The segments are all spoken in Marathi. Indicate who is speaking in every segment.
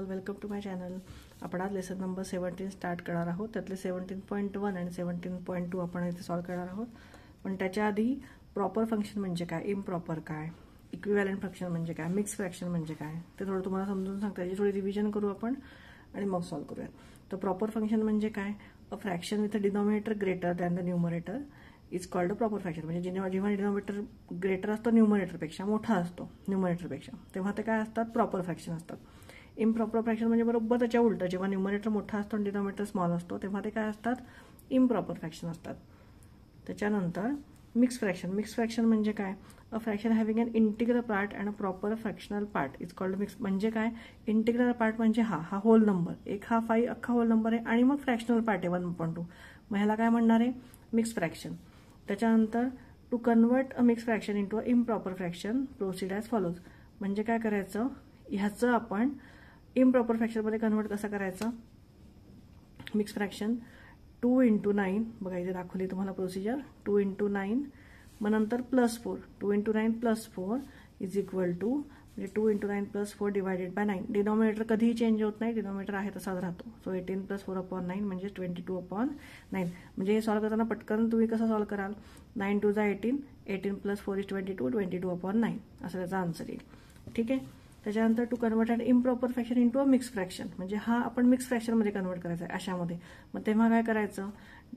Speaker 1: Welcome to my channel. आपण आज लेसन नंबर 17 स्टार्ट करणार आहोत. त्यातले 17.1 आणि 17.2 आपण इथे सॉल्व करणार आहोत. पण त्याच्या आधी प्रॉपर फंक्शन म्हणजे काय, इम्प्रॉपर काय, इक्विव्हॅलेंट फंक्शन म्हणजे काय, मिक्स फ्रॅक्शन म्हणजे काय ते थोडं तुम्हाला समजून सांगता. याची थोडी रिव्हिजन करू आपण आणि मग सॉल्व करूया. तर प्रॉपर फंक्शन म्हणजे काय, a fraction with a denominator greater than the numerator is called a proper fraction. म्हणजे जेव्हा डिनॉमिनेटर ग्रेटर असतो न्यूमरेटरपेक्षा, मोठा असतो न्यूमरेटरपेक्षा, तेव्हा ते काय असतात, प्रॉपर फ्रॅक्शन असतात. इम्प्रॉपर फ्रॅक्शन म्हणजे बरोबर त्याच्या उलट, जेव्हा न्यूमरेटर मोठा असतो आणि डिनॉमिनेटर स्मॉल असतो तेव्हा ते काय असतात, इम्प्रॉपर फ्रॅक्शन असतात. त्याच्यानंतर मिक्स फ्रॅक्शन. मिक्स फ्रॅक्शन म्हणजे काय, a fraction having an integral part and a proper fractional part is called mix. म्हणजे काय, इंटिग्रल पार्ट म्हणजे हा होल नंबर, एक हा 5 अख्खा होल नंबर आहे आणि मग फ्रॅक्शनल पार्ट आहे 1.2, मग ह्याला काय म्हणणार आहे, मिक्स फ्रॅक्शन. त्याच्यानंतर to convert a mix fraction into an improper fraction proceed as follows. म्हणजे काय करायचं, ह्याचं आपण इम्प्रॉपर फ्रॅक्शनमध्ये कन्वर्ट कसं करायचं. मिक्स फ्रॅक्शन 2 × 9, बघा इथे दाखवली तुम्हाला प्रोसिजर. 2 × 9, मग नंतर +4. 2 × 9 +4 इज इक्वल टू, म्हणजे 2 × 9 +4 डिवायडेड बाय 9. डिनॉमिनेटर कधीही चेंज होत नाही, डिनॉमिनेटर आहे तसाच राहतो. सो 18 + 4/9 म्हणजे 22/9. म्हणजे हे सॉल्व करताना पटकन तुम्ही कसं सॉल्व कराल, 9 2 18, 18 + 4 = 22, 22/9 असं त्याचा आन्सर येईल. ठीक आहे. त्याच्यानंतर to convert and improper fraction into a mix fraction, म्हणजे हा आपण मिक्स फ्रॅक्शनमध्ये कन्वर्ट करायचा आहे अशामध्ये. मग तेव्हा काय करायचं,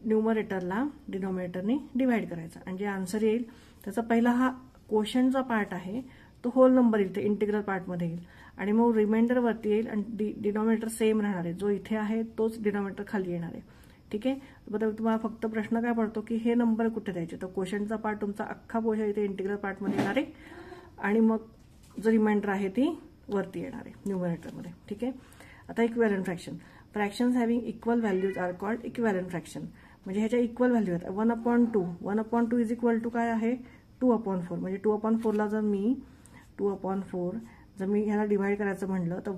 Speaker 1: न्यूमरेटरला डिनॉमिनेटरने डिवाइड करायचा आणि जे आन्सर येईल त्याचा पहिला हा क्वोशंटचा पार्ट आहे तो होल नंबर येईल, ते इंटिग्रल पार्टमध्ये येईल आणि मग रिमाइंडर वरती येईल आणि डिनॉमिनेटर सेम राहणार आहे, जो इथे आहे तोच डिनॉमिनेटर खाली येणार आहे. ठीक आहे. बरं, तुम्हाला फक्त प्रश्न काय पडतो की हे नंबर कुठे द्यायचे, तर क्वोशंटचा पार्ट तुमचा अख्खा क्वोशंट इथे इंटिग्रल पार्टमध्ये येणार आहे आणि मग जो रिमाइंडर आहे ती वरती येणार आहे न्यूमरेटरमध्ये. ठीक आहे. आता equivalent fraction. Fractions having equal values are called equivalent fraction. म्हणजे ह्याच्या इक्वल व्हॅल्यू आहेत. 1/2 1/2 इज इक्वल टू काय आहे, 2/4. म्हणजे 2/4ला जर मी 2/4 जर मी ह्याला डिवाइड करायचं म्हटलं तर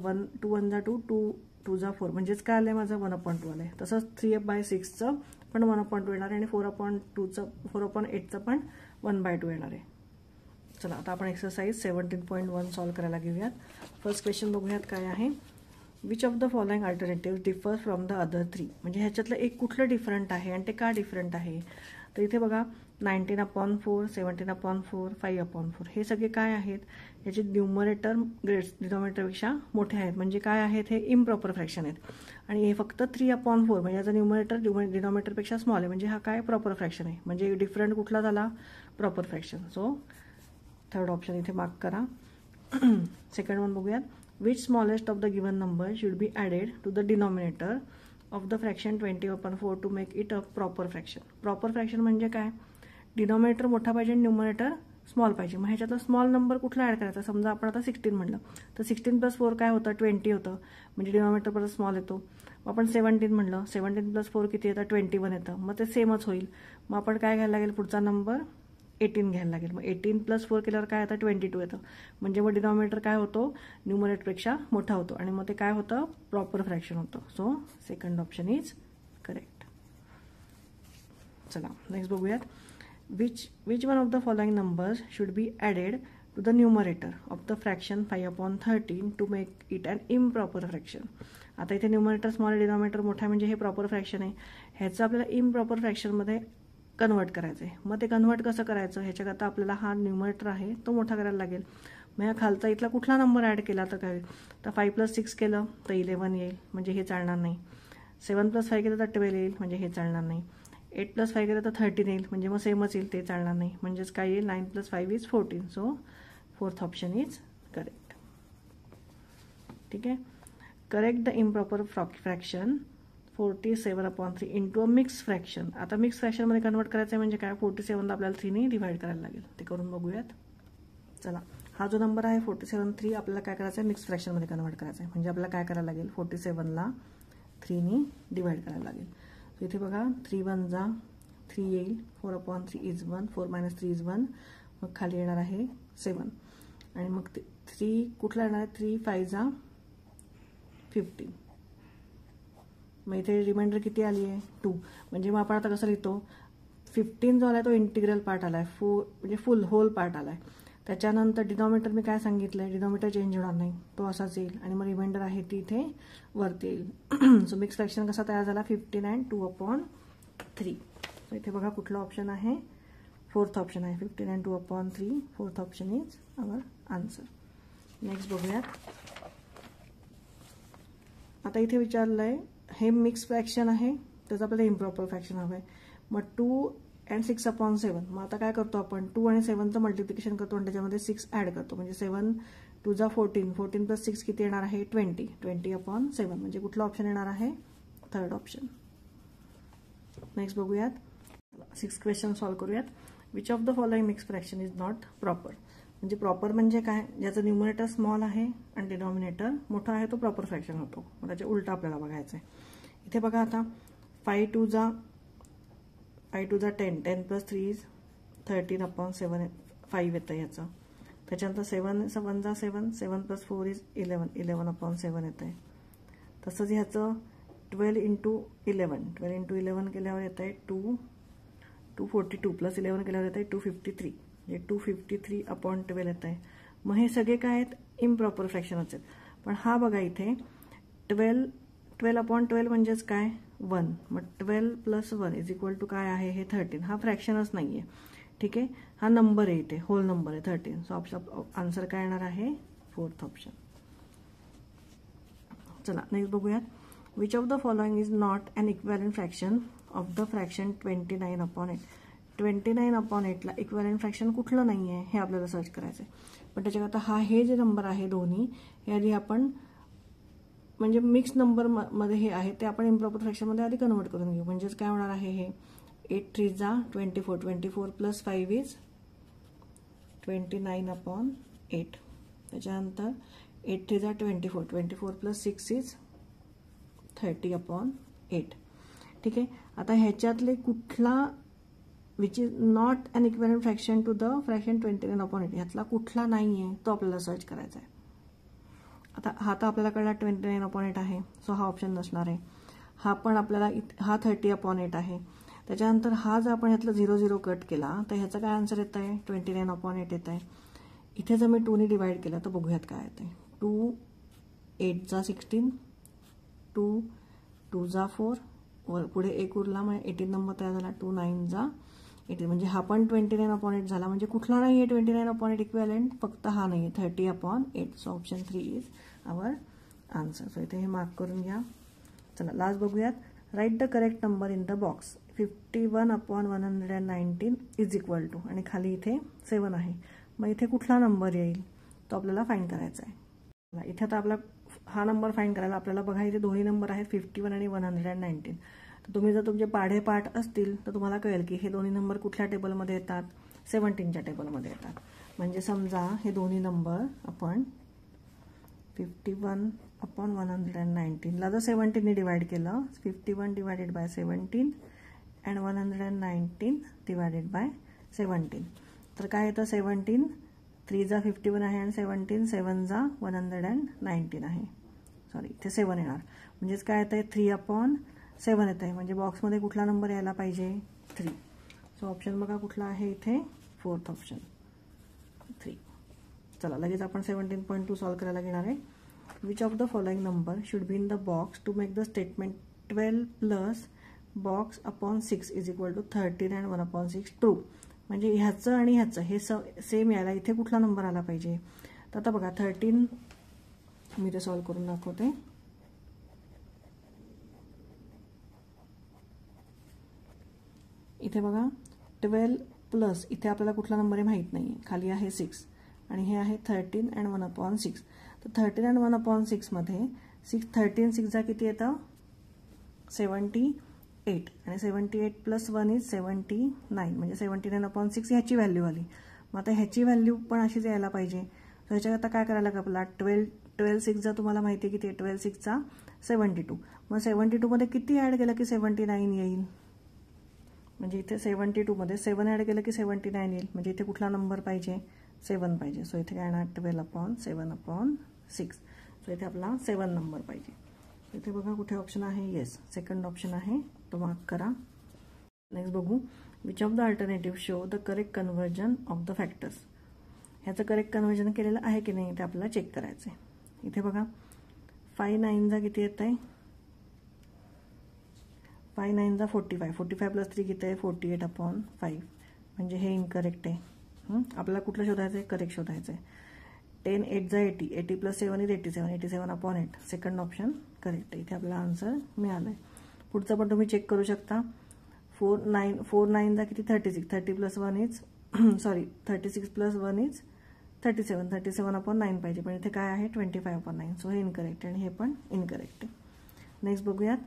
Speaker 1: 2 1 2 2 2 4, म्हणजेच काय आलंय माझं 1/2 आलंय. तसंच 3/6चं पण 1/2 येणार आहे आणि 4/8चं पण 1/2 येणार आहे. चला आता आपण एक्सरसाइज 17.1 सॉल्व करायला घेऊयात. फर्स्ट क्वेश्चन बघूयात काय आहे. Which of the following alternative differ from the other 3. म्हणजे ह्याच्यातलं एक कुठलं डिफरंट आहे आणि ते का डिफरंट आहे. तर इथे बघा 19/4, 17/4, 5/4 हे सगळे काय आहेत, ह्याचे न्यूमरेटर डिनॉमिनेटरपेक्षा मोठे आहेत. म्हणजे काय आहेत, हे इम्प्रॉपर फ्रॅक्शन आहेत. आणि हे फक्त 3/4 म्हणजे याचा न्यूमरेटर डिनॉमिनेटरपेक्षा स्मॉल आहे, म्हणजे हा काय प्रॉपर फ्रॅक्शन आहे. म्हणजे डिफरंट कुठला झाला, proper fraction. So third option इथे मार्क करा. सेकंड वन बघूयात. Which smallest of the given number should be added to the denominator of the fraction 20/4 to make it a proper fraction. Proper fraction म्हणजे काय, डिनॉमिनेटर मोठा पाहिजे आणि न्यूमरेटर स्मॉल पाहिजे. मग ह्याच्यातला स्मॉल नंबर कुठला ॲड करायचा. समजा आपण आता 16 म्हणलं तर 16 + 4 काय होतं, 20 होतं. म्हणजे डिनॉमिनेटर परत स्मॉल येतो. आपण 17 म्हणलं, 17 + 4 किती येतं, 21 येतं. मग ते सेमच होईल. मग आपण काय घ्यायला लागेल, पुढचा नंबर 18 घ्यायला लागेल. मग 18 + 4 केल्यावर काय येतं, 22 येतं. म्हणजे मग डिनॉमिनेटर काय होतो, न्यूमरेटरपेक्षा मोठा होतो आणि मग ते काय होतं, प्रॉपर फ्रॅक्शन होतं. So second option is correct. चला नेक्स्ट बघूयात. Which one of the following numbers should be added to the numerator of the fraction 5/13 to make it an improper fraction. आता इथे न्यूमरेटर स्मॉल, डिनॉमिनेटर मोठा, म्हणजे हे प्रॉपर फ्रॅक्शन आहे. ह्याचं आपल्याला इम्प्रॉपर फ्रॅक्शनमध्ये कन्वर्ट करायचं आहे. मग ते कन्वर्ट कसं करायचं, ह्याच्याकरता आपल्याला हा न्यूमरेटर आहे तो मोठा करायला लागेल. मग ह्या खालचा इथला कुठला नंबर ॲड केला तर काय, तर 5 + 6 केलं तर 11 येईल, म्हणजे हे चालणार नाही. 7 + 5 केलं तर 12 येईल, म्हणजे हे चालणार नाही. 8 + 5 केलं तर 13 येईल, म्हणजे मग सेमच येईल, ते चालणार नाही. म्हणजेच काय येईल, 9 + 5 is 14. So fourth option is correct. ठीक आहे. Correct the improper fraction 47/3 into a mix fraction. आता मिक्स फ्रॅक्शनमध्ये कन्वर्ट करायचं आहे म्हणजे काय, 47ला आपल्याला 3ने डिवाइड करायला लागेल. ते करून बघूयात. चला हा जो नंबर आहे 47/3 आपल्याला काय करायचं आहे, मिक्स फ्रॅक्शनमध्ये कन्वर्ट करायचं आहे. म्हणजे आपल्याला काय करायला लागेल, 47ला 3ने डिवाइड करायला लागेल. तर इथे बघा 3 1 जा 3 येईल, 4/3 इज 1, 4 - 3 इज 1. मग खाली येणार आहे 7 आणि मग 3 कुठला येणार आहे, 3 5 जा 15. मग इथे रिमाइंडर किती आली आहे, 2. म्हणजे मग आपण आता कसं लिहितो, 15 जो आला तो इंटिग्रल पार्ट आला आहे, म्हणजे फुल होल पार्ट आला आहे. त्याच्यानंतर डिनॉमिनेटर मी काय सांगितलं आहे, डिनॉमिनेटर चेंज होणार नाही, तो असाच येईल आणि मग रिमाइंडर आहे ती इथे वरती येईल. सो मिक्स फ्रॅक्शन कसा तयार झाला, 59 2/3. सो इथे बघा कुठला ऑप्शन आहे, फोर्थ ऑप्शन आहे, 59 2/3. Fourth option is our answer. Next बघूयात. आता इथे विचारलं आहे, हे मिक्स फ्रॅक्शन आहे, त्याचं आपल्याला इम्प्रॉपर फ्रॅक्शन हवं आहे. मग 2 and 6/7. मग आता काय करतो आपण, 2 आणि 7चं मल्टिप्लिकेशन करतो आणि त्याच्यामध्ये 6 ॲड करतो. म्हणजे 7 2 जा 14, 14 + 6 किती येणार आहे, 20. 20/7 म्हणजे कुठला ऑप्शन येणार आहे, थर्ड ऑप्शन. नेक्स्ट बघूयात. 6 क्वेश्चन सॉल्व्ह करूयात. Which of the following mix fraction is not proper. म्हणजे प्रॉपर म्हणजे काय, ज्याचं न्यूमरेटर स्मॉल आहे आणि डिनॉमिनेटर मोठा आहे तो प्रॉपर फ्रॅक्शन होतो. मग त्याच्या उलटा आपल्याला बघायचं आहे. इथे बघा आता 5 2 जा 10, 10 + 3 इज 13/7, 5 येतं याचं. त्याच्यानंतर 7 1 जा 7, 7 + 4 इज 11, 11/7 येतं आहे. तसंच ह्याचं 12 × 11, 12 × 11 केल्यावर येतं आहे 242 + 11 केल्यावर येतं आहे 253, म्हणजे 253/12 येतं आहे. मग हे सगळे काय आहेत, इम्प्रॉपर फ्रॅक्शनच आहेत. पण हा बघा इथे 12/12 म्हणजेच काय, 1. मग 12 + 1 = काय आहे, हे 13. हा फ्रॅक्शनच नाही आहे, ठीक आहे. हा नंबर आहे, इथे होल नंबर आहे 13. सो ऑप्शन आन्सर काय येणार आहे, फोर्थ ऑप्शन. चला नेक्स्ट बघूयात. Which of the following is not an equivalent fraction of the fraction 29/8. 29/8ला इक्विव्हॅलेंट फ्रॅक्शन कुठलं नाही आहे हे आपल्याला सर्च करायचं आहे. पण त्याच्याकरता हे जे नंबर आहे दोन्ही, हे आधी आपण म्हणजे मिक्स नंबरमध्ये हे आहे ते आपण इम्प्रॉपर फ्रॅक्शनमध्ये आधी कन्वर्ट करून घेऊ. म्हणजेच काय होणार आहे, हे 8 3 जा 24, 24 + 5 इज 29/8. त्याच्यानंतर 8 3 जा 24, 24 + 6 इज 30/8. ठीक आहे. आता ह्याच्यातले कुठला which is not an equivalent fraction to the fraction 29/8, ह्यातला कुठला नाही आहे तो आपल्याला सर्च करायचा आहे. आता हा तर आपल्याला कळला 29/8 आहे, सो हा ऑप्शन नसणार आहे. हा पण आपल्याला हा 30/8 आहे. त्याच्यानंतर हा जर आपण ह्यातला 0 0 कट केला तर ह्याचा काय आन्सर येत आहे, 29/8 येत आहे. इथे जर मी 2ने डिवाइड केलं तर बघूयात काय येते. 2 8 जा 16, 2 2 जा 4, वर पुढे 1 उरला, म्हणजे 18 नंबर तयार झाला. 2 9 जा 18, म्हणजे हा पण 29/8 झाला. म्हणजे कुठला नाही आहे 29/8 इक्विव्हॅलेंट, फक्त हा नाही आहे 30/8. So option 3 is our answer. So इथे हे मार्क करून घ्या. चला लास्ट बघूयात. Write the correct number in the box. 51/119 is equal to, आणि खाली इथे 7 आहे. मग इथे कुठला नंबर येईल तो आपल्याला फाइंड करायचा आहे. इथे आता आपला हा नंबर फाइंड करायला आपल्याला बघा इथे दोन्ही नंबर आहेत 51 आणि 119. तर तुम्ही जर तुमचे पाढे पाठ असतील तर तुम्हाला कळेल की हे दोन्ही नंबर कुठल्या टेबलमध्ये येतात, 17च्या टेबलमध्ये येतात. म्हणजे समजा हे दोन्ही नंबर आपण 51/119ला जर 17ने डिवाइड केलं, 51 / 17 अँड 119 / 17, तर काय येतं, 17 3 जा 51 आहे आणि 17 7 जा 119 आहे. सॉरी इथे 7 येणार, म्हणजेच काय येतं आहे 3/7 येत आहे. म्हणजे बॉक्समध्ये कुठला नंबर यायला पाहिजे, 3. सो ऑप्शन बघा कुठला आहे इथे, फोर्थ ऑप्शन 3. चला लगेच आपण 17.2 सॉल्व्ह करायला घेणार आहे. Which of the following number should be in the box to make the statement 12 + box/6 is equal to 13 and 1/6 true. म्हणजे ह्याचं आणि ह्याचं हे सेम यायला इथे कुठला नंबर आला पाहिजे. तर आता बघा 13 मी ते सॉल्व्ह करून दाखवते. इथे बघा 12 प्लस इथे आपल्याला कुठला नंबर आहे माहीत नाही, खाली आहे 6 आणि हे आहे 13 and 1/6. तर 13 and 1/6 मध्ये 13 6 जा किती येतं, 78 आणि 78 + 1 इज 79, म्हणजे 79/6 ह्याची व्हॅल्यू आली. मग आता ह्याची व्हॅल्यू पण अशीच यायला पाहिजे. तर ह्याच्यात आता काय करायला लागेल आपल्याला, 12 6 जा तुम्हाला माहिती आहे किती, 12 6 चा 72. मग 72 मध्ये किती ॲड केलं की 79 येईल. म्हणजे इथे 72 मध्ये 7 ॲड केलं की 79 येईल. म्हणजे इथे कुठला नंबर पाहिजे, 7 पाहिजे. सो इथे काय येणार 12/7/6. सो इथे आपला 7 नंबर पाहिजे. इथे बघा कुठे ऑप्शन आहे, येस सेकंड ऑप्शन आहे, तो मार्क करा. नेक्स्ट बघू. Which of the alternative show the correct conversion of the factors. ह्याचं करेक्ट कन्व्हर्जन केलेलं आहे की नाही ते आपल्याला चेक करायचं आहे. इथे बघा 5 9 किती येत आहे, 5 9 45, 45 प्लस 3 किती आहे 48/5, म्हणजे हे इनकरेक्ट आहे. आपल्याला कुठलं शोधायचं आहे, करेक्ट शोधायचं आहे. 10 8 80, 80 plus 7 is 87, 87/8, second option correct आहे. इथे आपल्याला आन्सर मिळालं आहे. पुढचं पण तुम्ही चेक करू शकता. 4 9 किती 36, 30 प्लस 1 इज 36 प्लस 1 इज 37, 37/9 पाहिजे, पण इथे काय आहे 25/9. सो हे इनकरेक्ट आहे आणि हे पण इनकरेक्ट आहे. नेक्स्ट बघूयात.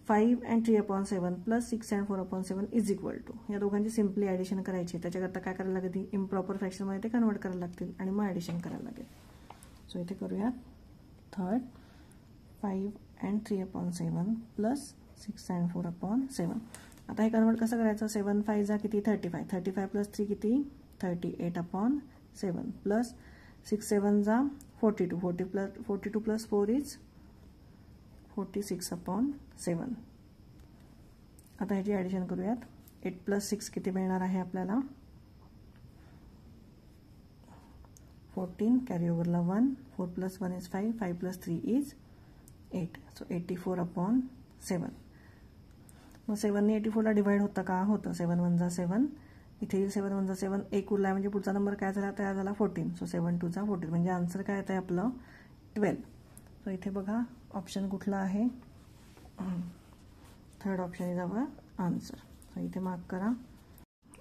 Speaker 1: 5 and 3/7 plus 6 and 4/7 is equal to, या दोघांची सिम्पली ॲडिशन करायची. त्याच्याकरता काय करायला लागेल, इम्प्रॉपर फ्रॅक्शनमध्ये ते कन्वर्ट करायला लागतील आणि मग ॲडिशन करायला लागेल. सो इथे करूयात. Third 5 and 3/7 plus 6 and 4/7. आता हे कन्वर्ट कसं करायचं, 7 5 किती 35, 35 प्लस 3 किती 38/7 प्लस 6 7 42, 42 प्लस 4 इज 46/7. आता ह्याची ॲडिशन करूयात. 8 प्लस 6 किती मिळणार आहे आपल्याला 14, कॅरी ओव्हरला 1, 4 plus 1 is 5, 5 plus 3 is 8. So 84/7. मग 7ने 84ला डिवाइड होतं का, होतं. 7 1 7, इथे 7 1 7 एक उरला, म्हणजे पुढचा नंबर काय झाला, तयार झाला 14. सो 7 2 14, म्हणजे आन्सर काय येतं आहे आपलं 12. सो इथे बघा ऑप्शन कुठला आहे, third option is our answer. So इथे मार्क करा.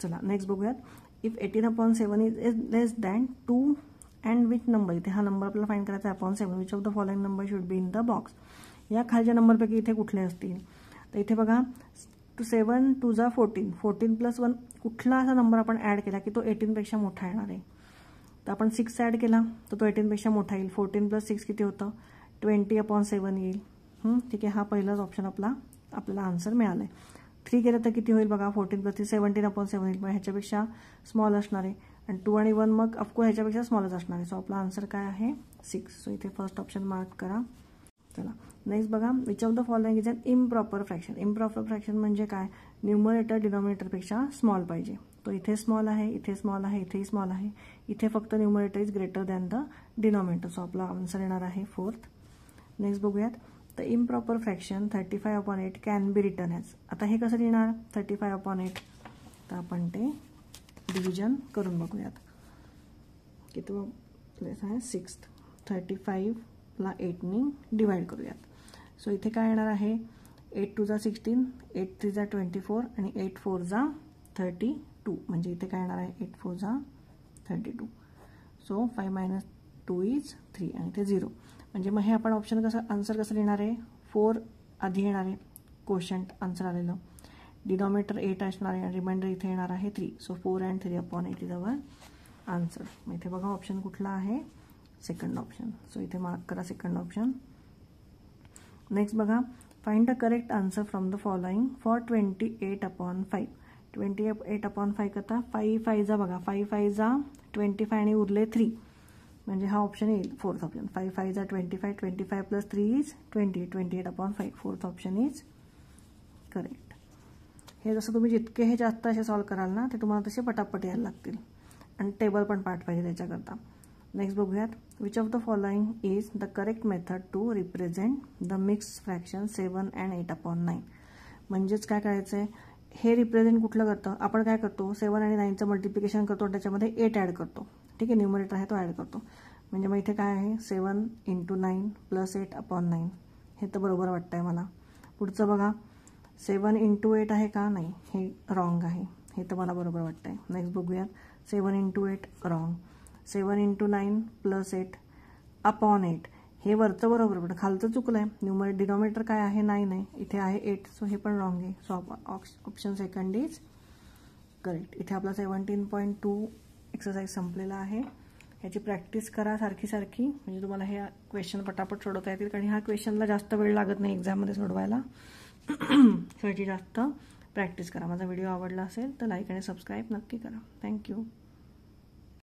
Speaker 1: चला नेक्स्ट बघूयात. If 18/7 is less than 2 and which number, इथे हा नंबर आपल्याला फाइंड करायचा आहे upon 7, which of the following number should be in the box. या खालच्या नंबरपैकी इथे कुठले असतील, तर इथे बघा 7 2 14, 14 प्लस 1 कुठला असा नंबर आपण ॲड केला की तो 18पेक्षा मोठा येणार आहे. तर आपण 6 ॲड केला तर तो 18पेक्षा मोठा येईल. 14 प्लस 6 किती होतं 20/7 येईल. ठीक आहे, हा पहिलाच ऑप्शन आपल्याला आन्सर मिळाला आहे. 3 केलं तर किती होईल बघा, 14 प्लस 3 17/7 येईल, पण ह्याच्यापेक्षा स्मॉल असणार आहे. आणि 2 आणि 1 मग ऑफकोर्स ह्याच्यापेक्षा स्मॉलच असणार आहे. सो आपला आन्सर काय आहे 6. सो इथे फर्स्ट ऑप्शन मार्क करा. चला नेक्स्ट बघा. Which of the following is an improper fraction. Improper fraction म्हणजे काय, न्यूमरेटर डिनॉमिनेटरपेक्षा स्मॉल पाहिजे. तो इथे स्मॉल आहे, इथे स्मॉल आहे, इथेही स्मॉल आहे. इथे फक्त numerator is greater than the denominator. So आपला आन्सर येणार आहे 4th. नेक्स्ट बघूयात. The improper fraction 35/8 can be return as. आता हे कसं लिहिणार 35/8, तर आपण ते डिव्हिजन करून बघूयात. किती आहे 6th. 35ला 8नी डिवाइड करूयात. सो इथे काय येणार आहे 8 2 16, 8 3 24 आणि 8 4 32, म्हणजे इथे काय येणार आहे 8 4 32. सो 5 - 2 इज 3 आणि ते 0. म्हणजे मग हे आपण ऑप्शन कसं आन्सर कसं लिहिणार आहे, 4 आधी येणार आहे क्वोशंट आन्सर आलेलं, डिनॉमिनेटर 8 असणार आहे आणि रिमाइंडर इथे येणार आहे 3. So 4 and 3/8 is our answer. मग इथे बघा ऑप्शन कुठला आहे, सेकंड ऑप्शन. सो इथे मार्क करा सेकंड ऑप्शन. नेक्स्ट बघा. Find the correct answer from the following for 28/5. 28/5 करता 5 5 बघा, 5 5 25 आणि उरले 3, म्हणजे हा ऑप्शन येईल 4th option. 5 5 25, 25 plus 3 is 28, 28/5. 4th option is correct. हे जसं तुम्ही जितके हे जास्त असे सॉल्व कराल ना, ते तुम्हाला तसे पटापट यायला लागतील आणि टेबल पण पाठ पाहिजे त्याच्याकरता. नेक्स्ट बघूयात. Which of the following is the correct method to represent the mix fraction 7 and 8/9. म्हणजेच काय करायचं आहे, हे रिप्रेझेंट कुठलं करतं, आपण काय करतो 7 आणि 9चं मल्टिप्लिकेशन करतो, त्याच्यामध्ये 8 ॲड करतो. ठीक आहे, न्यूमरेटर आहे तो ॲड करतो. म्हणजे मग इथे काय आहे 7 × 9 प्लस 8/9. हे तर बरोबर वाटतं आहे मला. पुढचं बघा 7 × 8 आहे का, नाही, हे रॉंग आहे. हे तर मला बरोबर वाटतं आहे. नेक्स्ट बघूयात. 7 × 8 रॉंग. 7 × 9 प्लस 8/8 हे वरचं बरोबर, पण खालचं चुकलं आहे. डिनॉमिनेटर काय आहे 9 आहे, इथे आहे 8. सो हे पण रॉंग आहे. So option second is correct. इथे आपला 17.2 एक्सरसाइज संपलेला आहे. ह्याची प्रॅक्टिस करा सारखी सारखी, म्हणजे तुम्हाला हे क्वेश्चन पटापट सोडवता येतील. कारण ह्या क्वेश्चनला जास्त वेळ लागत नाही एक्झाममध्ये सोडवायला. ह्याची जास्त प्रॅक्टिस करा. माझा व्हिडिओ आवडला असेल तर लाईक आणि सबस्क्राईब नक्की करा. थँक्यू.